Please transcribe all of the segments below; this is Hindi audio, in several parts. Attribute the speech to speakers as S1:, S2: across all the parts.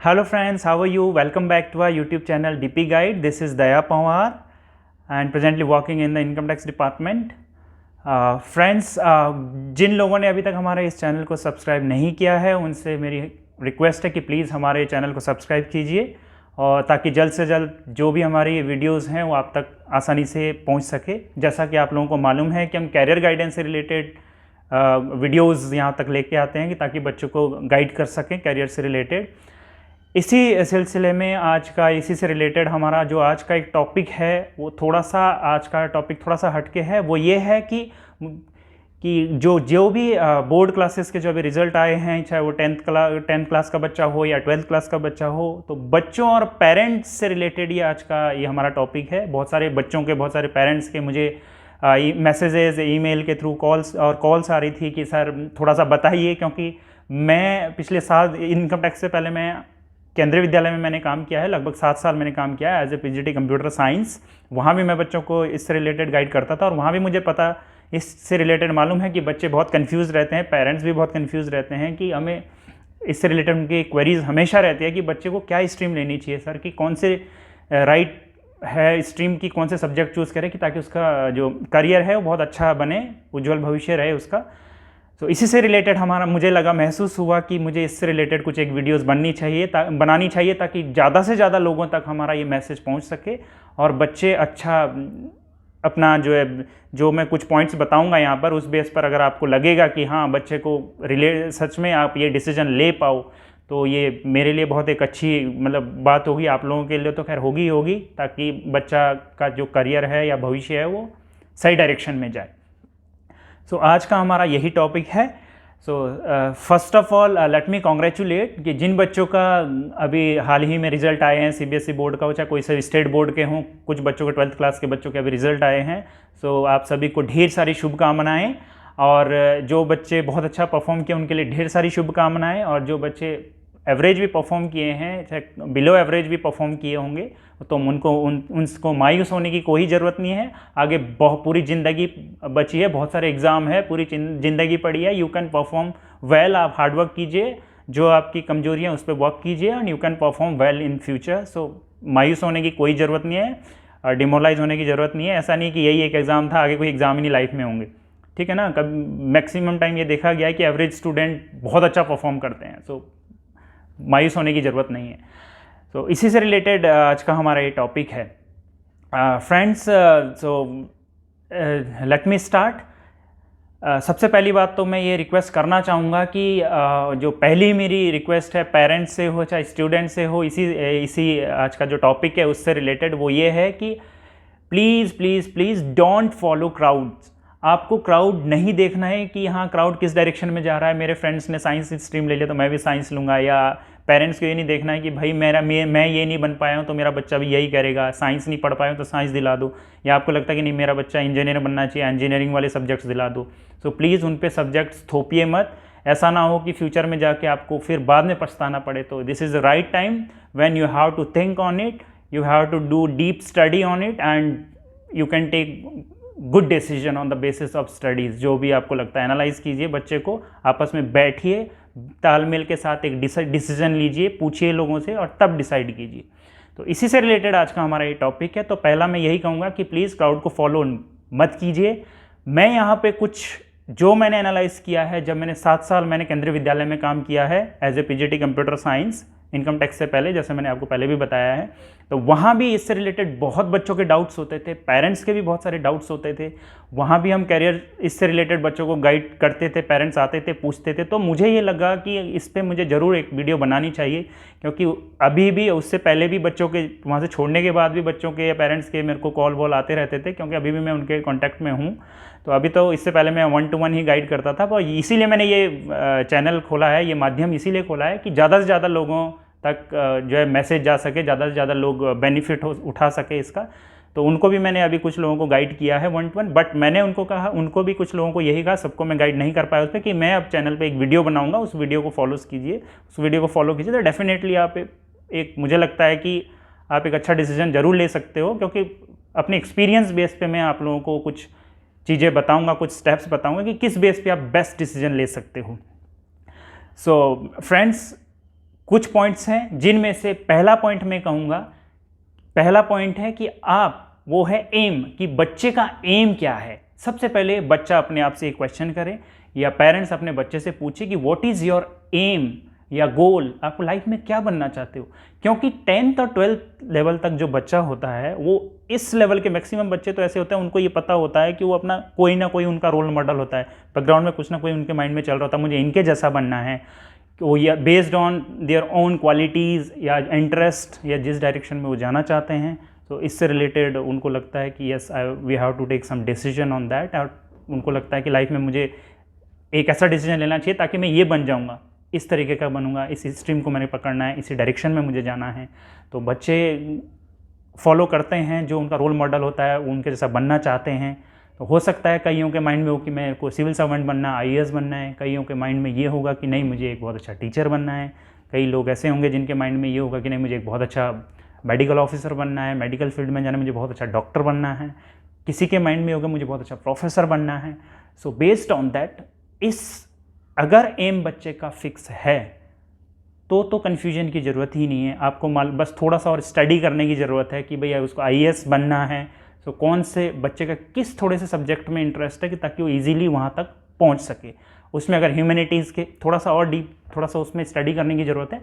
S1: Hello friends, how are you? Welcome back to our YouTube channel DP Guide. This is Daya Pawar and presently working in the income tax department. Friends, जिन लोगों ने अभी तक हमारे इस चैनल को सब्सक्राइब नहीं किया है उनसे मेरी रिक्वेस्ट है कि प्लीज़ हमारे चैनल को सब्सक्राइब कीजिए और ताकि जल्द से जल्द जो भी हमारी वीडियोस हैं वो आप तक आसानी से पहुंच सके। जैसा कि आप लोगों को मालूम है कि हम कैरियर गाइडेंस से रिलेटेड वीडियोस यहाँ तक लेके आते हैं कि ताकि बच्चों को गाइड कर सकें कैरियर से रिलेटेड। इसी सिलसिले में इसी से रिलेटेड हमारा जो आज का एक टॉपिक है वो आज का टॉपिक थोड़ा सा हटके है। वो ये है कि जो भी बोर्ड क्लासेस के जो अभी रिजल्ट आए हैं, चाहे वो टेंथ क्लास का बच्चा हो या 12th क्लास का बच्चा हो, तो बच्चों और पेरेंट्स से रिलेटेड ये हमारा टॉपिक है। बहुत सारे बच्चों के, बहुत सारे पेरेंट्स के मुझे मैसेजेस, ईमेल के थ्रू कॉल्स आ रही थी कि सर थोड़ा सा बताइए, क्योंकि मैं पिछले साल इनकम टैक्स से पहले मैं केंद्रीय विद्यालय में मैंने काम किया है, लगभग 7 साल मैंने काम किया है as a PGT computer science. वहाँ भी मैं बच्चों को इससे रिलेटेड गाइड करता था और वहाँ भी मुझे पता इससे रिलेटेड मालूम है कि बच्चे बहुत कंफ्यूज रहते हैं, पेरेंट्स भी बहुत कंफ्यूज रहते हैं कि हमें इससे रिलेटेड उनकी क्वेरीज हमेशा रहती है कि बच्चे को क्या स्ट्रीम लेनी चाहिए सर, कि कौन से राइट है स्ट्रीम की, कौन से सब्जेक्ट चूज़ करें कि ताकि उसका जो करियर है वो बहुत अच्छा बने, उज्जवल भविष्य रहे उसका। तो इसी से रिलेटेड मुझे महसूस हुआ कि मुझे इससे रिलेटेड कुछ एक वीडियोस बनानी चाहिए ताकि ज़्यादा से ज़्यादा लोगों तक हमारा ये मैसेज पहुंच सके और बच्चे अच्छा अपना जो मैं कुछ पॉइंट्स बताऊंगा यहाँ पर, उस बेस पर अगर आपको लगेगा कि हाँ बच्चे को सच में आप ये डिसीजन ले पाओ, तो ये मेरे लिए बहुत एक अच्छी बात होगी। आप लोगों के लिए तो खैर होगी, ताकि बच्चा का जो करियर है या भविष्य है वो सही डायरेक्शन में जाए। सो आज का हमारा यही टॉपिक है। So first of all let me congratulate कि जिन बच्चों का अभी हाल ही में रिजल्ट आए हैं, सीबीएसई बोर्ड का हो चाहे कोई से स्टेट बोर्ड के हों, कुछ बच्चों के 12th क्लास के बच्चों के अभी रिजल्ट आए हैं। सो आप सभी को ढेर सारी शुभकामनाएं, और जो बच्चे बहुत अच्छा परफॉर्म किए उनके लिए ढेर सारी शुभकामनाएं, और जो बच्चे एवरेज भी परफॉर्म किए हैं, चाहे बिलो एवरेज भी परफॉर्म किए होंगे, तो उनको मायूस होने की कोई ज़रूरत नहीं है। आगे पूरी ज़िंदगी बची है, बहुत सारे एग्ज़ाम है, पूरी ज़िंदगी पड़ी है। यू कैन परफॉर्म वेल, आप हार्डवर्क कीजिए, जो आपकी कमजोरियाँ उस पर वर्क कीजिए and you can perform well in future. So मायूस होने की कोई ज़रूरत नहीं है, डिमोरलाइज होने की ज़रूरत नहीं है। ऐसा नहीं कि यही एक एग्ज़ाम था, आगे कोई एग्ज़ाम ही नहीं लाइफ में होंगे, ठीक है ना। कभी मैक्सिमम टाइम ये देखा गया है कि एवरेज स्टूडेंट बहुत अच्छा परफॉर्म करते हैं। सो मायूस होने की ज़रूरत नहीं है। तो इसी से रिलेटेड आज का हमारा ये टॉपिक है। Friends, so let me start. सबसे पहली बात तो मैं ये रिक्वेस्ट करना चाहूँगा कि जो पहली मेरी रिक्वेस्ट है, पेरेंट्स से हो चाहे स्टूडेंट से हो, इसी आज का जो टॉपिक है उससे रिलेटेड, वो ये है कि please please please don't follow crowds. आपको क्राउड नहीं देखना है कि हाँ क्राउड किस डायरेक्शन में जा रहा है, मेरे फ्रेंड्स ने साइंस स्ट्रीम ले लिया तो मैं भी साइंस लूँगा, या पेरेंट्स को ये नहीं देखना है कि भाई मैं ये नहीं बन पाया हूँ तो मेरा बच्चा भी यही करेगा, साइंस नहीं पढ़ पाया हूँ तो साइंस दिला दो, या आपको लगता है कि नहीं मेरा बच्चा इंजीनियर बनना चाहिए, इंजीनियरिंग वाले सब्जेक्ट्स दिला दो। सो प्लीज़ उन पे सब्जेक्ट्स थोपिए मत। ऐसा ना हो कि फ्यूचर में जाके आपको फिर बाद में पछताना पड़े। तो this is the right time when you have to think on it, you have to do deep study on it and you can take good decision on the basis of studies. जो भी आपको लगता है एनालाइज कीजिए, बच्चे को आपस में बैठिए, तालमेल के साथ एक डिसीजन लीजिए, पूछिए लोगों से और तब डिसाइड कीजिए। तो इसी से रिलेटेड आज का हमारा ये टॉपिक है। तो पहला मैं यही कहूँगा कि प्लीज़ क्राउड को फॉलो मत कीजिए। मैं यहाँ पे कुछ जो मैंने एनालाइज किया है, जब मैंने 7 साल मैंने केंद्रीय विद्यालय में काम किया है as a PGT computer science income tax से पहले, जैसे मैंने आपको पहले भी बताया है, तो वहाँ भी इससे रिलेटेड बहुत बच्चों के डाउट्स होते थे, पेरेंट्स के भी बहुत सारे डाउट्स होते थे। वहाँ भी हम कैरियर इससे रिलेटेड बच्चों को गाइड करते थे, पेरेंट्स आते थे, पूछते थे। तो मुझे ये लगा कि इस पर मुझे ज़रूर एक वीडियो बनानी चाहिए, क्योंकि अभी भी, उससे पहले भी बच्चों के वहाँ से छोड़ने के बाद भी बच्चों के या पेरेंट्स के मेरे को कॉल वॉल आते रहते थे, क्योंकि अभी भी मैं उनके कॉन्टैक्ट में हूँ। तो अभी तो इससे पहले मैं 1-to-1 ही गाइड करता था, पर इसीलिए मैंने ये चैनल खोला है, ये माध्यम इसीलिए खोला है कि ज़्यादा से ज़्यादा लोगों तक जो है मैसेज जा सके, ज़्यादा से ज़्यादा लोग बेनिफिट उठा सके इसका। तो उनको भी मैंने अभी कुछ लोगों को गाइड किया है 1-to-1, बट मैंने उनको भी कुछ लोगों को यही कहा, सबको मैं गाइड नहीं कर पाया उस पर, कि मैं अब चैनल पे एक वीडियो बनाऊंगा, उस वीडियो को फॉलो कीजिए तो डेफिनेटली आप मुझे लगता है कि आप एक अच्छा डिसीजन ज़रूर ले सकते हो, क्योंकि अपने एक्सपीरियंस बेस पे मैं आप लोगों को कुछ चीज़ें बताऊँगा, कुछ स्टेप्स बताऊँगा कि किस बेस पे आप बेस्ट डिसीजन ले सकते हो। सो फ्रेंड्स, कुछ पॉइंट्स हैं जिनमें से पहला पॉइंट मैं कहूँगा, पहला पॉइंट है कि आप वो है एम, कि बच्चे का एम क्या है। सबसे पहले बच्चा अपने आप से एक क्वेश्चन करे या पेरेंट्स अपने बच्चे से पूछे कि व्हाट इज़ योर एम या गोल, आप लाइफ में क्या बनना चाहते हो। क्योंकि 10th और 12th लेवल तक जो बच्चा होता है वो इस लेवल के मैक्सिमम बच्चे तो ऐसे होते हैं, उनको ये पता होता है कि वो अपना कोई ना कोई उनका रोल मॉडल होता है, बैकग्राउंड में कुछ ना कोई उनके माइंड में चल रहा होता है, मुझे इनके जैसा बनना है, वो या based on their own qualities या इंटरेस्ट या जिस डायरेक्शन में वो जाना चाहते हैं। तो इससे रिलेटेड उनको लगता है कि yes we have to take some decision on that, और उनको लगता है कि लाइफ में मुझे एक ऐसा डिसीजन लेना चाहिए ताकि मैं ये बन जाऊँगा, इस तरीके का बनूंगा, इस स्ट्रीम को मैंने पकड़ना है, इसी डायरेक्शन में मुझे जाना है। तो बच्चे फॉलो करते हैं जो उनका रोल मॉडल होता है, वो उनके जैसा बनना चाहते हैं। तो हो सकता है कईयों के माइंड में हो कि मेरे को सिविल सर्वेंट बनना, आईएएस बनना है, कईयों के माइंड में ये होगा कि नहीं मुझे एक बहुत अच्छा टीचर बनना है, कई लोग ऐसे होंगे जिनके माइंड में ये होगा कि नहीं मुझे एक बहुत अच्छा मेडिकल ऑफिसर बनना है, मेडिकल फील्ड में जाना, मुझे बहुत अच्छा डॉक्टर बनना है, किसी के माइंड में होगा मुझे बहुत अच्छा प्रोफेसर बनना है। सो बेस्ड ऑन दैट, अगर एम बच्चे का फिक्स है तो कन्फ्यूजन की ज़रूरत ही नहीं है। आपको बस थोड़ा सा और स्टडी करने की ज़रूरत है कि भैया उसको आईएएस बनना है, तो कौन से बच्चे का किस थोड़े से सब्जेक्ट में इंटरेस्ट है कि ताकि वो इजीली वहाँ तक पहुँच सके। उसमें अगर ह्यूमैनिटीज़ के थोड़ा सा और डीप थोड़ा सा उसमें स्टडी करने की ज़रूरत है।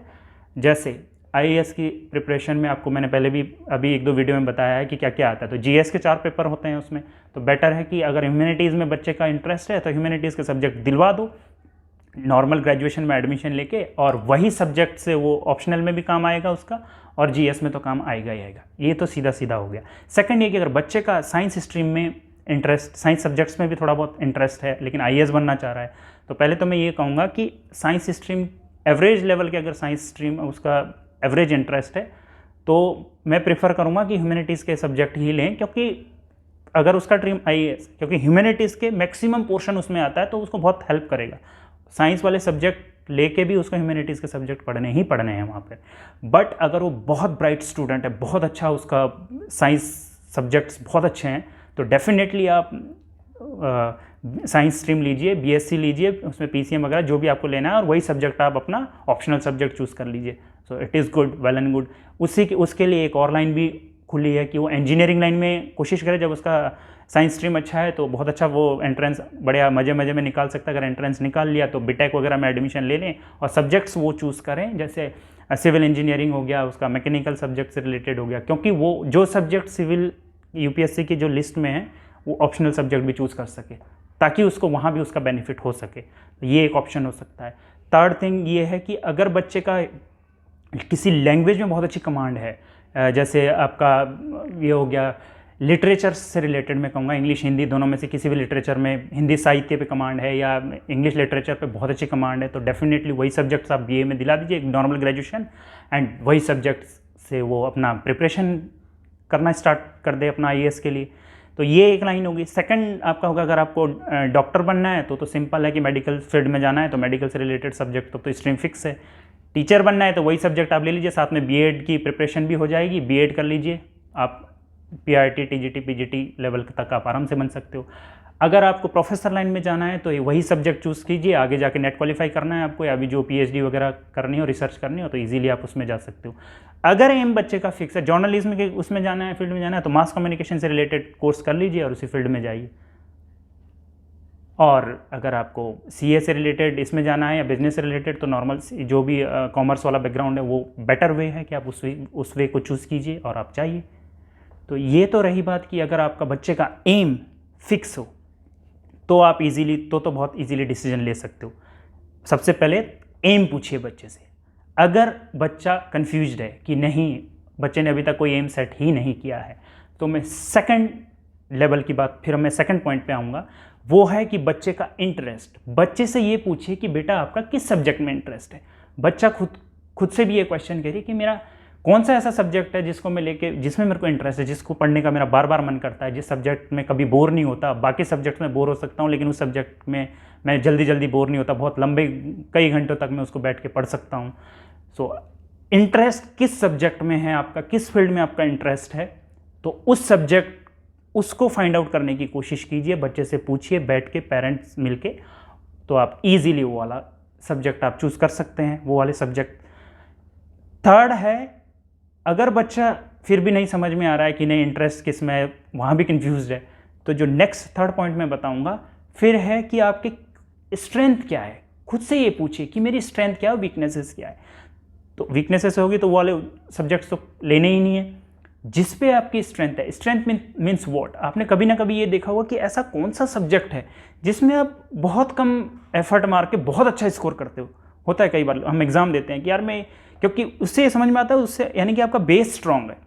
S1: जैसे आईएएस की प्रिपरेशन में आपको मैंने पहले भी अभी 1-2 वीडियो में बताया है कि क्या क्या आता है। तो जीएस के 4 पेपर होते हैं उसमें, तो बेटर है कि अगर ह्यूमैनिटीज़ में बच्चे का इंटरेस्ट है तो ह्यूमैनिटीज़ के सब्जेक्ट दिलवा दो नॉर्मल ग्रेजुएशन में एडमिशन लेके, और वही सब्जेक्ट से वो ऑप्शनल में भी काम आएगा उसका, और जीएस में तो काम आएगा ही आएगा। ये तो सीधा सीधा हो गया। सेकंड ये कि अगर बच्चे का साइंस स्ट्रीम में इंटरेस्ट, साइंस सब्जेक्ट्स में भी थोड़ा बहुत इंटरेस्ट है लेकिन आईएएस बनना चाह रहा है, तो पहले तो मैं ये कहूँगा कि साइंस स्ट्रीम एवरेज लेवल के, अगर साइंस स्ट्रीम उसका एवरेज इंटरेस्ट है तो मैं प्रेफर करूँगा कि ह्यूमैनिटीज़ के सब्जेक्ट ही लें, क्योंकि अगर उसका ड्रीम आईएएस, क्योंकि ह्यूमैनिटीज़ के मैक्सिमम पोर्शन उसमें आता है तो उसको बहुत हेल्प करेगा। साइंस वाले सब्जेक्ट लेके भी उसको ह्यूमैनिटीज़ के सब्जेक्ट पढ़ने ही पढ़ने हैं वहाँ पर। बट अगर वो बहुत ब्राइट स्टूडेंट है, बहुत अच्छा उसका साइंस सब्जेक्ट्स बहुत अच्छे हैं, तो डेफिनेटली आप साइंस स्ट्रीम लीजिए, बीएससी लीजिए, उसमें पीसीएम वगैरह जो भी आपको लेना है, और वही सब्जेक्ट आप अपना ऑप्शनल सब्जेक्ट चूज़ कर लीजिए। So it is good, well and good. उसके लिए एक और लाइन भी खुली है कि वो इंजीनियरिंग लाइन में कोशिश करे। जब उसका साइंस स्ट्रीम अच्छा है तो बहुत अच्छा वो एंट्रेंस बढ़िया मज़े में निकाल सकता है। अगर एंट्रेंस निकाल लिया तो बीटेक वगैरह में एडमिशन ले लें, और सब्जेक्ट्स वो चूज़ करें, जैसे सिविल इंजीनियरिंग हो गया, उसका मैकेनिकल सब्जेक्ट से रिलेटेड हो गया, क्योंकि वो जो सब्जेक्ट सिविल यूपीएससी की जो लिस्ट में है वो ऑप्शनल सब्जेक्ट भी चूज़ कर सके, ताकि उसको वहाँ भी उसका बेनिफिट हो सके। तो ये एक ऑप्शन हो सकता है। थर्ड थिंग ये है कि अगर बच्चे का किसी लैंग्वेज में बहुत अच्छी कमांड है, जैसे आपका ये हो गया लिटरेचर से रिलेटेड, मैं कहूँगा इंग्लिश हिंदी दोनों में से किसी भी लिटरेचर में, हिंदी साहित्य पे कमांड है या इंग्लिश लिटरेचर पे बहुत अच्छी कमांड है, तो डेफिनेटली वही सब्जेक्ट्स आप बीए में दिला दीजिए, एक नॉर्मल ग्रेजुएशन, एंड वही सब्जेक्ट से वो अपना प्रिपरेशन करना स्टार्ट कर दे अपना आईएएस के लिए। तो ये एक लाइन होगी। सेकंड आपका होगा, अगर आपको डॉक्टर बनना है तो सिंपल है कि मेडिकल फील्ड में जाना है, तो मेडिकल से रिलेटेड सब्जेक्ट तो स्ट्रीम फिक्स है। टीचर बनना है तो वही सब्जेक्ट आप ले लीजिए, साथ में बीएड की प्रिपरेशन भी हो जाएगी, बीएड कर लीजिए आप, पीआरटी, टीजीटी, पीजीटी लेवल तक आप आराम से बन सकते हो। अगर आपको प्रोफेसर लाइन में जाना है तो वही सब्जेक्ट चूज़ कीजिए, आगे जाके नेट क्वालिफाई करना है आपको, या अभी जो पीएचडी वगैरह करनी हो, रिसर्च करनी हो, तो इजीली आप उसमें जा सकते हो। अगर एम बच्चे का फिक्स है, जर्नलिज्म के उसमें जाना है, फील्ड में जाना है, तो मास कम्युनिकेशन से रिलेटेड कोर्स कर लीजिए और उसी फील्ड में जाइए। और अगर आपको सीए से रिलेटेड इसमें जाना है या बिजनेस से रिलेटेड, तो नॉर्मल जो भी कॉमर्स वाला बैकग्राउंड है वो बेटर वे है कि आप उस वे को चूज़ कीजिए और आप चाहिए। तो ये तो रही बात कि अगर आपका बच्चे का एम फिक्स हो तो आप इजीली तो बहुत इजीली डिसीजन ले सकते हो। सबसे पहले एम पूछिए बच्चे से। अगर बच्चा कंफ्यूज्ड है कि नहीं, बच्चे ने अभी तक कोई एम सेट ही नहीं किया है, तो मैं सेकंड लेवल की बात, फिर मैं सेकंड पॉइंट पे आऊँगा, वो है कि बच्चे का इंटरेस्ट। बच्चे से ये पूछिए कि बेटा आपका किस सब्जेक्ट में इंटरेस्ट है। बच्चा खुद से भी ये क्वेश्चन करिए कि मेरा कौन सा ऐसा सब्जेक्ट है जिसको मैं लेके, जिसमें मेरे को इंटरेस्ट है, जिसको पढ़ने का मेरा बार बार मन करता है, जिस सब्जेक्ट में कभी बोर नहीं होता। बाकी सब्जेक्ट में बोर हो सकता हूँ लेकिन उस सब्जेक्ट में मैं जल्दी बोर नहीं होता, बहुत लंबे कई घंटों तक मैं उसको बैठ के पढ़ सकता हूँ। सो इंटरेस्ट किस सब्जेक्ट में है आपका, किस फील्ड में आपका इंटरेस्ट है, तो उस सब्जेक्ट उसको फाइंड आउट करने की कोशिश कीजिए, बच्चे से पूछिए बैठ के, पेरेंट्स मिलके, तो आप इजीली वो वाला सब्जेक्ट आप चूज़ कर सकते हैं, वो वाले सब्जेक्ट। थर्ड है, अगर बच्चा फिर भी नहीं समझ में आ रहा है कि नहीं इंटरेस्ट किस में है, वहाँ भी कन्फ्यूज है, तो जो नेक्स्ट थर्ड पॉइंट मैं बताऊँगा फिर है कि आपके स्ट्रेंथ क्या है। खुद से ये पूछिए कि मेरी स्ट्रेंथ क्या है, वीकनेसेस क्या है। तो वीकनेसेस होगी तो वो वाले सब्जेक्ट्स तो लेने ही नहीं है। जिस पे आपकी स्ट्रेंथ है, स्ट्रेंथ मीन्स व्हाट, आपने कभी ना कभी ये देखा होगा कि ऐसा कौन सा सब्जेक्ट है जिसमें आप बहुत कम एफर्ट मार के बहुत अच्छा स्कोर करते हो। होता है कई बार हम एग्जाम देते हैं कि यार मैं, क्योंकि उससे ये समझ में आता है, उससे यानी कि आपका बेस स्ट्रांग है।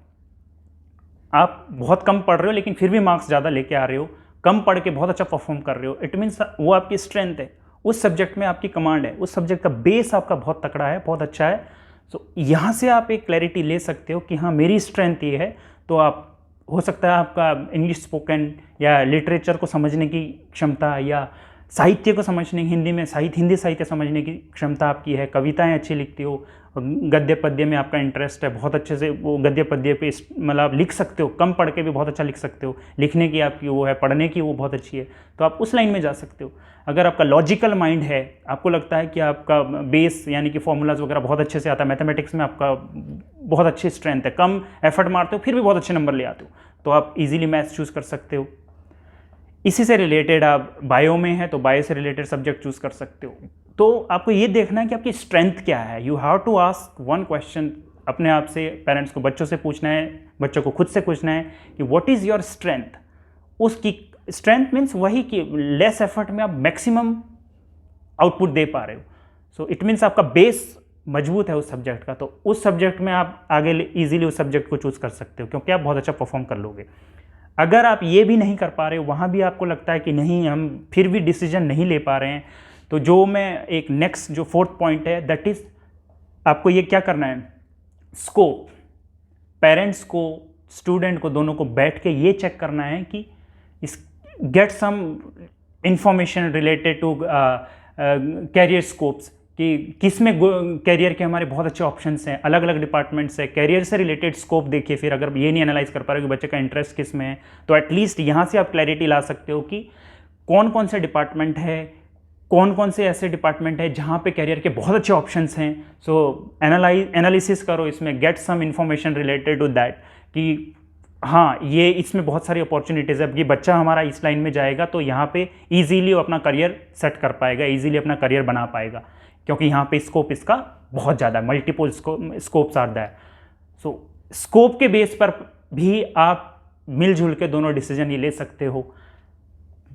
S1: आप बहुत कम पढ़ रहे हो लेकिन फिर भी मार्क्स ज़्यादा लेके आ रहे हो, कम पढ़ के बहुत अच्छा परफॉर्म कर रहे हो, इट मीन्स वो आपकी स्ट्रेंथ है, उस सब्जेक्ट में आपकी कमांड है, उस सब्जेक्ट का बेस आपका बहुत तकड़ा है, बहुत अच्छा है। सो यहाँ से आप एक क्लैरिटी ले सकते हो कि हाँ मेरी स्ट्रेंथ ये है। तो आप, हो सकता है आपका इंग्लिश स्पोकन या लिटरेचर को समझने की क्षमता या साहित्य को समझने, हिंदी में हिंदी साहित्य समझने की क्षमता आपकी है, कविताएं अच्छी लिखती हो, गद्य पद्य में आपका इंटरेस्ट है, बहुत अच्छे से वो गद्य पद्य पे मतलब लिख सकते हो, कम पढ़ के भी बहुत अच्छा लिख सकते हो, लिखने की आपकी वो है, पढ़ने की वो बहुत अच्छी है, तो आप उस लाइन में जा सकते हो। अगर आपका लॉजिकल माइंड है, आपको लगता है कि आपका बेस यानी कि फॉर्मूलाज वगैरह बहुत अच्छे से आता है, मैथमेटिक्स में आपका बहुत अच्छी स्ट्रेंथ है, कम एफर्ट मारते हो फिर भी बहुत अच्छे नंबर ले आते हो, तो आप इजीली मैथ्स चूज़ कर सकते हो। इसी से रिलेटेड आप बायो में है तो बायो से रिलेटेड सब्जेक्ट चूज़ कर सकते हो। तो आपको ये देखना है कि आपकी स्ट्रेंथ क्या है। You have to ask one question अपने आप से, पेरेंट्स को, बच्चों से पूछना है, बच्चों को खुद से पूछना है कि व्हाट इज़ योर स्ट्रेंथ। उसकी स्ट्रेंथ मीन्स वही कि लेस एफर्ट में आप मैक्सिमम आउटपुट दे पा रहे हो। सो इट मीन्स आपका बेस मजबूत है उस सब्जेक्ट का, तो उस सब्जेक्ट में आप आगे ईजिली उस सब्जेक्ट को चूज़ कर सकते हो क्योंकि आप बहुत अच्छा परफॉर्म कर लोगे। अगर आप ये भी नहीं कर पा रहे हो, वहाँ भी आपको लगता है कि नहीं हम फिर भी डिसीजन नहीं ले पा रहे हैं, तो जो मैं एक नेक्स्ट जो फोर्थ पॉइंट है दैट इज़, आपको ये क्या करना है, स्कोप। पेरेंट्स को, स्टूडेंट को, दोनों को बैठ के ये चेक करना है कि इस get some information related to career scopes, कि किस में कैरियर के हमारे बहुत अच्छे ऑप्शंस हैं, अलग अलग डिपार्टमेंट्स है, कैरियर से रिलेटेड स्कोप देखिए। फिर अगर ये नहीं एनालाइज कर पा रहे हो कि बच्चे का इंटरेस्ट किस में है, तो एटलीस्ट यहाँ से आप क्लैरिटी ला सकते हो कि कौन कौन से डिपार्टमेंट है, कौन कौन से ऐसे डिपार्टमेंट है जहाँ पे कैरियर के बहुत अच्छे ऑप्शंस हैं। सो एनालिसिस करो इसमें, get some information related to that कि हाँ ये इसमें बहुत सारी अपॉर्चुनिटीज़ है, कि बच्चा हमारा इस लाइन में जाएगा तो यहाँ पे ईजीली वो अपना करियर सेट कर पाएगा, ईजीली अपना करियर बना पाएगा, क्योंकि यहाँ पे स्कोप इसका बहुत ज़्यादा है, multiple scopes are that. So scope के बेस पर भी आप मिलजुल के दोनों डिसीजन ये ले सकते हो।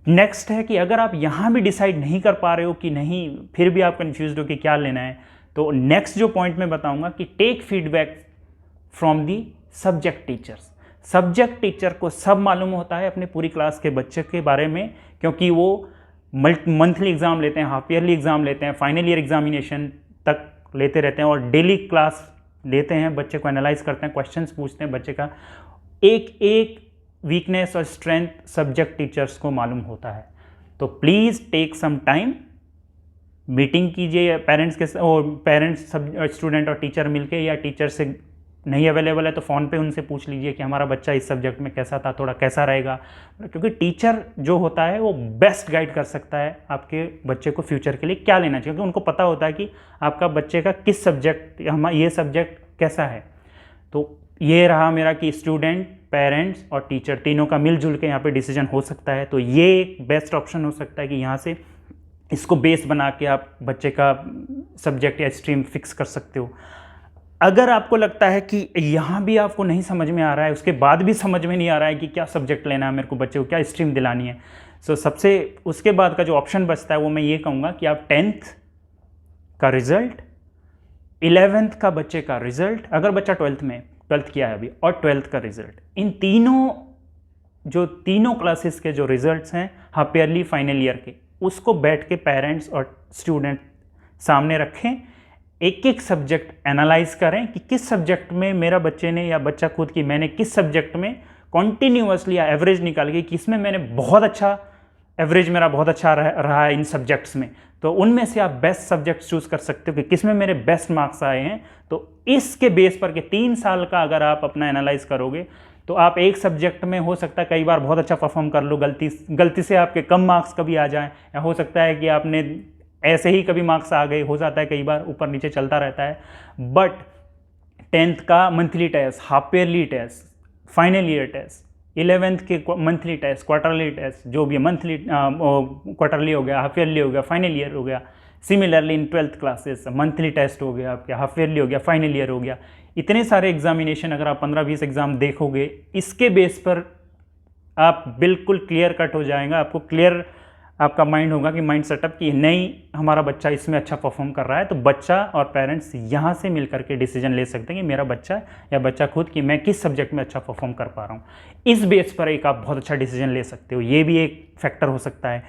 S1: नेक्स्ट है कि अगर आप यहाँ भी डिसाइड नहीं कर पा रहे हो कि नहीं, फिर भी आप कंफ्यूज हो कि क्या लेना है, तो नेक्स्ट जो पॉइंट मैं बताऊंगा कि take feedback from the subject teachers. Subject teacher को सब मालूम होता है अपने पूरी क्लास के बच्चे के बारे में, क्योंकि वो मंथली एग्ज़ाम लेते हैं, हाफ ईयरली एग्ज़ाम लेते हैं, फाइनल ईयर एग्जामिनेशन तक लेते रहते हैं, और डेली क्लास लेते हैं, बच्चे को एनालाइज करते हैं, क्वेश्चंस पूछते हैं, बच्चे का एक एक वीकनेस और स्ट्रेंथ सब्जेक्ट टीचर्स को मालूम होता है। तो please take some time, meeting कीजिए पेरेंट्स के, और पेरेंट्स सब स्टूडेंट और टीचर मिलके, या टीचर से नहीं अवेलेबल है तो फ़ोन पे उनसे पूछ लीजिए कि हमारा बच्चा इस सब्जेक्ट में कैसा था, थोड़ा कैसा रहेगा, क्योंकि टीचर जो होता है वो बेस्ट गाइड कर सकता है आपके बच्चे को फ्यूचर के लिए क्या लेना चाहिए, क्योंकि उनको पता होता है कि आपका बच्चे का किस सब्जेक्ट, ये सब्जेक्ट कैसा है। तो ये रहा मेरा कि स्टूडेंट, पेरेंट्स और टीचर तीनों का मिलजुल के यहाँ पे डिसीजन हो सकता है। तो ये एक बेस्ट ऑप्शन हो सकता है कि यहाँ से इसको बेस बना के आप बच्चे का सब्जेक्ट या स्ट्रीम फिक्स कर सकते हो। अगर आपको लगता है कि यहाँ भी आपको नहीं समझ में आ रहा है, उसके बाद भी समझ में नहीं आ रहा है कि क्या सब्जेक्ट लेना है मेरे को, बच्चे को क्या स्ट्रीम दिलानी है, सो सबसे उसके बाद का जो ऑप्शन बचता है वो मैं ये कहूँगा कि आप 10th का रिज़ल्ट, 11th का बच्चे का रिज़ल्ट, अगर बच्चा 12th किया है अभी, और 12th का रिज़ल्ट, इन तीनों क्लासेस के जो रिज़ल्ट्स हैं हाफ ईयरली फाइनल ईयर के, उसको बैठ के पेरेंट्स और स्टूडेंट सामने रखें, एक एक सब्जेक्ट एनालाइज करें कि किस सब्जेक्ट में मेरा बच्चे ने या बच्चा खुद की, मैंने किस सब्जेक्ट में कॉन्टीन्यूअसली या एवरेज निकाल के, किसमें मैंने बहुत अच्छा एवरेज मेरा बहुत अच्छा रहा है इन सब्जेक्ट्स में, तो उनमें से आप बेस्ट सब्जेक्ट्स चूज़ कर सकते हो कि किसमें मेरे बेस्ट मार्क्स आए हैं। तो इसके बेस पर के 3 साल का अगर आप अपना एनालाइज करोगे तो आप एक सब्जेक्ट में हो सकता है कई बार बहुत अच्छा परफॉर्म कर लो, गलती से आपके कम मार्क्स कभी आ जाएं, या हो सकता है कि आपने ऐसे ही कभी मार्क्स आ गए, हो जाता है कई बार, ऊपर नीचे चलता रहता है, बट 10th का monthly test, half yearly test, final year test, 11th के मंथली टेस्ट, क्वार्टरली टेस्ट, जो भी है मंथली क्वार्टरली हो गया, हाफ ईयरली हो गया, फाइनल ईयर हो गया। Similarly in 12th classes monthly test हो गया आपके, हाफ ईयरली हो गया, फाइनल ईयर हो गया। इतने सारे एग्जामिनेशन अगर आप 15-20 एग्जाम देखोगे, इसके बेस पर आप बिल्कुल क्लियर कट हो जाएगा, आपको क्लियर आपका माइंड होगा कि माइंड सेटअप कि नहीं हमारा बच्चा इसमें अच्छा परफॉर्म कर रहा है। तो बच्चा और पेरेंट्स यहाँ से मिलकर के डिसीजन ले सकते हैं कि मेरा बच्चा या बच्चा खुद कि मैं किस सब्जेक्ट में अच्छा परफॉर्म कर पा रहा हूँ। इस बेस पर एक आप बहुत अच्छा डिसीजन ले सकते हो, ये भी एक फैक्टर हो सकता है।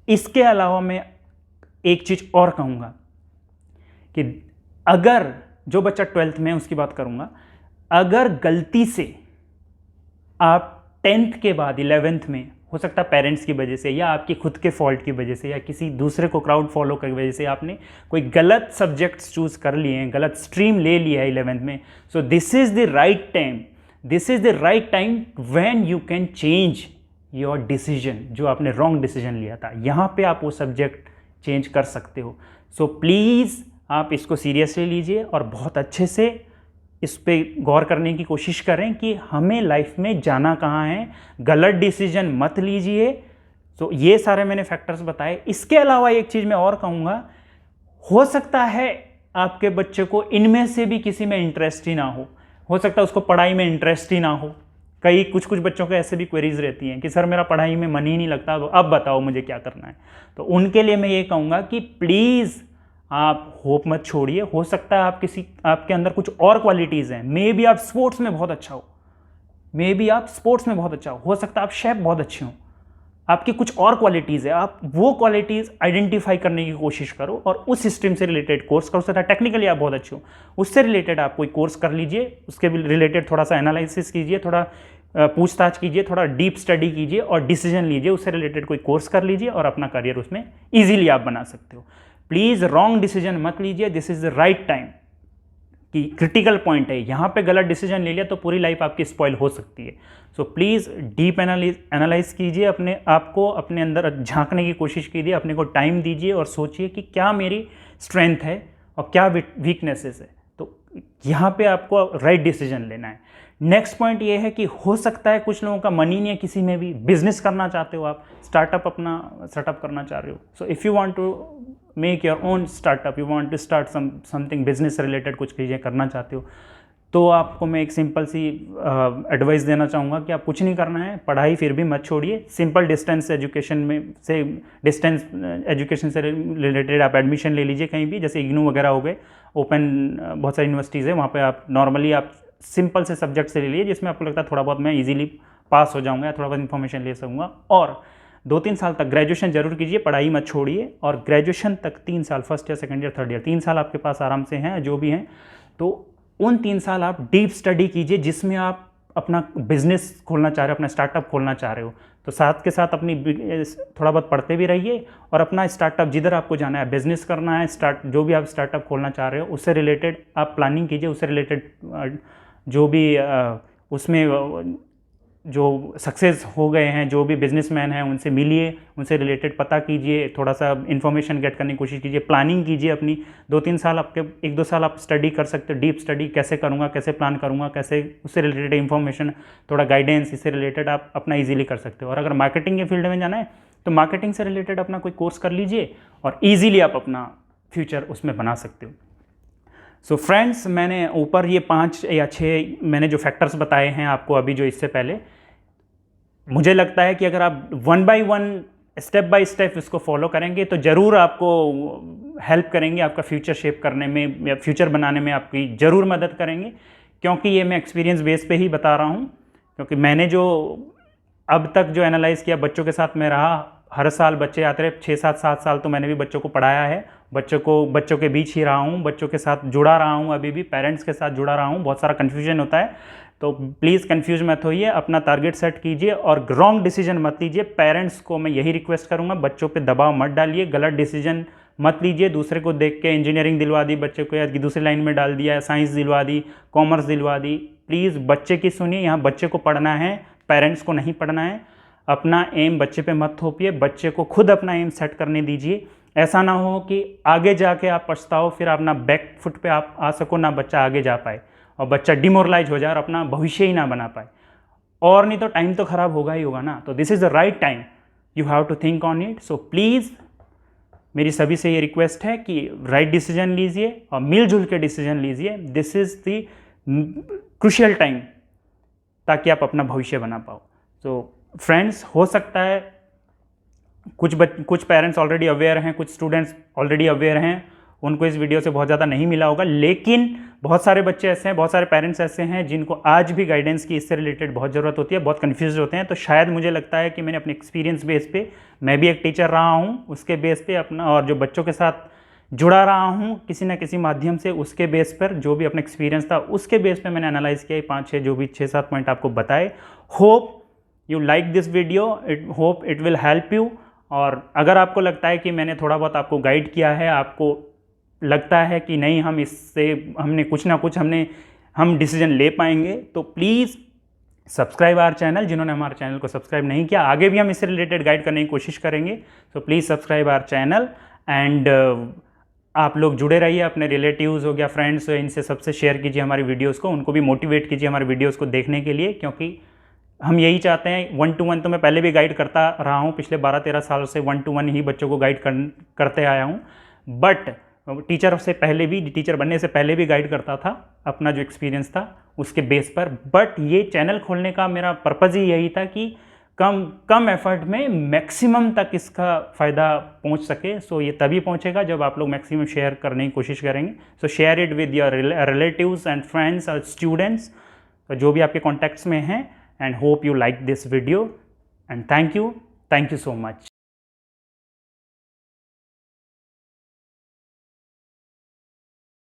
S1: इसके अलावा मैं एक चीज़ और कहूँगा कि अगर जो बच्चा 12th में, उसकी बात करूँगा, अगर गलती से आप 10th के बाद 11th में, हो सकता है पेरेंट्स की वजह से या आपकी खुद के फॉल्ट की वजह से या किसी दूसरे को क्राउड फॉलो की वजह से आपने कोई गलत सब्जेक्ट्स चूज़ कर लिए हैं, गलत स्ट्रीम ले लिया है 11th में, so this is the right time, this is the right time when you can change your decision. जो आपने रॉन्ग डिसीजन लिया था, यहाँ पे आप वो सब्जेक्ट चेंज कर सकते हो। सो प्लीज़ आप इसको सीरियसली लीजिए और बहुत अच्छे से इस पे गौर करने की कोशिश करें कि हमें लाइफ में जाना कहाँ है, गलत डिसीजन मत लीजिए। तो ये सारे मैंने फैक्टर्स बताए। इसके अलावा एक चीज़ मैं और कहूँगा, हो सकता है आपके बच्चे को इनमें से भी किसी में इंटरेस्ट ही ना हो सकता है उसको पढ़ाई में इंटरेस्ट ही ना हो। कई कुछ बच्चों को ऐसे भी क्वेरीज रहती हैं कि सर मेरा पढ़ाई में मन ही नहीं लगता, तो अब बताओ मुझे क्या करना है। तो उनके लिए मैं ये कहूँगा कि प्लीज़ आप होप मत छोड़िए। हो सकता है आपके अंदर कुछ और क्वालिटीज़ हैं, मे बी आप स्पोर्ट्स में बहुत अच्छा हो, हो सकता है आप शेफ बहुत अच्छे हो, आपकी कुछ और क्वालिटीज़ है, आप वो क्वालिटीज़ आइडेंटिफाई करने की कोशिश करो और उस स्ट्रीम से रिलेटेड कोर्स करो। सकता है टेक्निकली आप बहुत अच्छे हो, उससे रिलेटेड आप कोई कोर्स कर लीजिए, उसके रिलेटेड थोड़ा सा एनालिसिस कीजिए, थोड़ा पूछताछ कीजिए, थोड़ा डीप स्टडी कीजिए और डिसीजन लीजिए, उससे रिलेटेड कोई कोर्स कर लीजिए और अपना करियर उसमें ईजिली आप बना सकते हो। प्लीज़ रॉन्ग डिसीजन मत लीजिए, this is the right time कि क्रिटिकल पॉइंट है, यहाँ पे गलत डिसीजन ले लिया तो पूरी लाइफ आपकी स्पॉइल हो सकती है। सो प्लीज़ डीप एनालाइज कीजिए, अपने आप को अपने अंदर झांकने की कोशिश कीजिए, अपने को टाइम दीजिए और सोचिए कि क्या मेरी स्ट्रेंथ है और क्या वीकनेसेस है। तो यहाँ पे आपको राइट डिसीजन लेना है। नेक्स्ट पॉइंट ये है कि हो सकता है कुछ लोगों का मन ही नहीं है किसी में भी, बिजनेस करना चाहते हो आप, स्टार्टअप अपना सेटअप करना चाह रहे हो। So if you want to make your own startup, you want to start something business से रिलेटेड कुछ चीज़ें करना चाहते हो, तो आपको मैं एक सिंपल सी एडवाइस देना चाहूँगा कि आप कुछ नहीं करना है, पढ़ाई फिर भी मत छोड़िए। सिंपल डिस्टेंस एजुकेशन से रिलेटेड आप एडमिशन ले लीजिए कहीं भी, जैसे इग्नू वगैरह हो गए, ओपन बहुत सारी यूनिवर्सिटीज़ है, वहाँ पे आप नॉर्मली आप सिंपल से सब्जेक्ट से ले लीजिए जिसमें आपको लगता है थोड़ा बहुत मैं इजीली पास हो जाऊँगा या थोड़ा बहुत इन्फॉर्मेशन ले सकूँगा। और 2-3 साल तक ग्रेजुएशन जरूर कीजिए, पढ़ाई मत छोड़िए। और ग्रेजुएशन तक 3 साल, first year, second year, third year, 3 साल आपके पास आराम से हैं जो भी हैं, तो उन 3 साल आप डीप स्टडी कीजिए जिसमें आप अपना बिजनेस खोलना चाह रहे हो, अपना स्टार्टअप खोलना चाह रहे हो। तो साथ के साथ अपनी थोड़ा बहुत पढ़ते भी रहिए और अपना स्टार्टअप जिधर आपको जाना है, बिजनेस करना है, जो भी आप स्टार्टअप खोलना चाह रहे हो उससे रिलेटेड आप प्लानिंग कीजिए, उससे रिलेटेड जो भी उसमें जो सक्सेस हो गए हैं, जो भी बिजनेसमैन हैं उनसे मिलिए, उनसे रिलेटेड पता कीजिए, थोड़ा सा इन्फॉर्मेशन गेट करने की कोशिश कीजिए, प्लानिंग कीजिए अपनी। 2-3 साल आपके 1-2 साल आप स्टडी कर सकते हो, डीप स्टडी कैसे करूँगा, कैसे प्लान करूँगा, कैसे उससे रिलेटेड इन्फॉर्मेशन, थोड़ा गाइडेंस, इससे रिलेटेड आप अपना ईजिली कर सकते हो। और अगर मार्केटिंग के फील्ड में जाना है तो मार्केटिंग से रिलेटेड अपना कोई कोर्स कर लीजिए और ईजिली आप अपना फ्यूचर उसमें बना सकते हो। सो फ्रेंड्स, मैंने ऊपर ये 5 या 6 मैंने जो फैक्टर्स बताए हैं आपको अभी जो इससे पहले, मुझे लगता है कि अगर आप 1 बाय 1 स्टेप बाय स्टेप इसको फॉलो करेंगे तो ज़रूर आपको हेल्प करेंगे, आपका फ्यूचर शेप करने में या फ्यूचर बनाने में आपकी ज़रूर मदद करेंगे। क्योंकि ये मैं एक्सपीरियंस बेस पे ही बता रहा हूँ, क्योंकि मैंने जो अब तक जो एनालाइज़ किया, बच्चों के साथ मैं रहा, हर साल बच्चे आते रहे, 6-7 साल तो मैंने भी बच्चों को पढ़ाया है, बच्चों के बीच ही रहा हूँ, बच्चों के साथ जुड़ा रहा हूँ, अभी भी पेरेंट्स के साथ जुड़ा रहा हूँ। बहुत सारा कन्फ्यूजन होता है, तो प्लीज़ कंफ्यूज मत होइए, अपना टारगेट सेट कीजिए और रॉन्ग डिसीजन मत लीजिए। पेरेंट्स को मैं यही रिक्वेस्ट करूंगा, बच्चों पे दबाव मत डालिए, गलत डिसीजन मत लीजिए। दूसरे को देख के इंजीनियरिंग दिलवा दी बच्चे को या दूसरी लाइन में डाल दिया, साइंस दिलवा दी, कॉमर्स दिलवा दी। प्लीज़ बच्चे की सुनिए, यहाँ बच्चे को पढ़ना है, पेरेंट्स को नहीं पढ़ना है। अपना एम बच्चे पे मत थोपिए, बच्चे को खुद अपना एम सेट करने दीजिए। ऐसा ना हो कि आगे जाके आप पछताओ, फिर आप ना बैक फुट पे आप आ सको, ना बच्चा आगे जा पाए। और बच्चा डिमोरलाइज हो जाए और अपना भविष्य ही ना बना पाए, और नहीं तो टाइम तो ख़राब होगा ही होगा ना। तो this is the right time, you have to think on it. So please मेरी सभी से ये रिक्वेस्ट है कि राइट डिसीजन लीजिए और मिलजुल के डिसीजन लीजिए। This is the crucial time, ताकि आप अपना भविष्य बना पाओ। तो फ्रेंड्स, हो सकता है कुछ पेरेंट्स ऑलरेडी अवेयर हैं, कुछ स्टूडेंट्स ऑलरेडी अवेयर हैं, उनको इस वीडियो से बहुत ज़्यादा नहीं मिला होगा, लेकिन बहुत सारे बच्चे ऐसे हैं, बहुत सारे पेरेंट्स ऐसे हैं जिनको आज भी गाइडेंस की इससे रिलेटेड बहुत ज़रूरत होती है, बहुत कन्फ्यूज होते हैं। तो शायद मुझे लगता है कि मैंने अपने एक्सपीरियंस बेस पे, मैं भी एक टीचर रहा हूँ, उसके बेस पे अपना, और जो बच्चों के साथ जुड़ा रहा हूँ किसी ना किसी माध्यम से, उसके बेस पर जो भी अपना एक्सपीरियंस था उसके बेस पे मैंने एनालाइज किया 5-6 जो भी 6-7 पॉइंट आपको बताए। Hope you like this video, hope it will help you. और अगर आपको लगता है कि मैंने थोड़ा बहुत आपको गाइड किया है, आपको लगता है कि नहीं हम इससे हमने कुछ ना कुछ हम डिसीजन ले पाएंगे, तो प्लीज़ सब्सक्राइब आवर चैनल। जिन्होंने हमारे चैनल को सब्सक्राइब नहीं किया, आगे भी हम इससे रिलेटेड गाइड करने की कोशिश करेंगे। तो please subscribe our channel and आप लोग जुड़े रहिए, अपने रिलेटिव्स हो गया, फ्रेंड्स हो, इनसे सबसे शेयर कीजिए हमारी वीडियोज़ को, उनको भी मोटिवेट कीजिए हमारे वीडियोज़ को देखने के लिए, क्योंकि हम यही चाहते हैं। 1-to-1 तो मैं पहले भी गाइड करता रहा हूँ, पिछले 12-13 सालों से 1-to-1 ही बच्चों को गाइड करते आया हूँ, बट टीचर बनने से पहले भी गाइड करता था, अपना जो एक्सपीरियंस था उसके बेस पर। बट ये चैनल खोलने का मेरा पर्पज़ ही यही था कि कम एफर्ट में मैक्सिमम तक इसका फ़ायदा पहुंच सके। सो ये तभी पहुंचेगा जब आप लोग मैक्सिमम शेयर करने की कोशिश करेंगे। सो share it with your relatives and friends और स्टूडेंट्स, जो भी आपके कॉन्टैक्ट्स में हैं। And hope you like this video and thank you so much.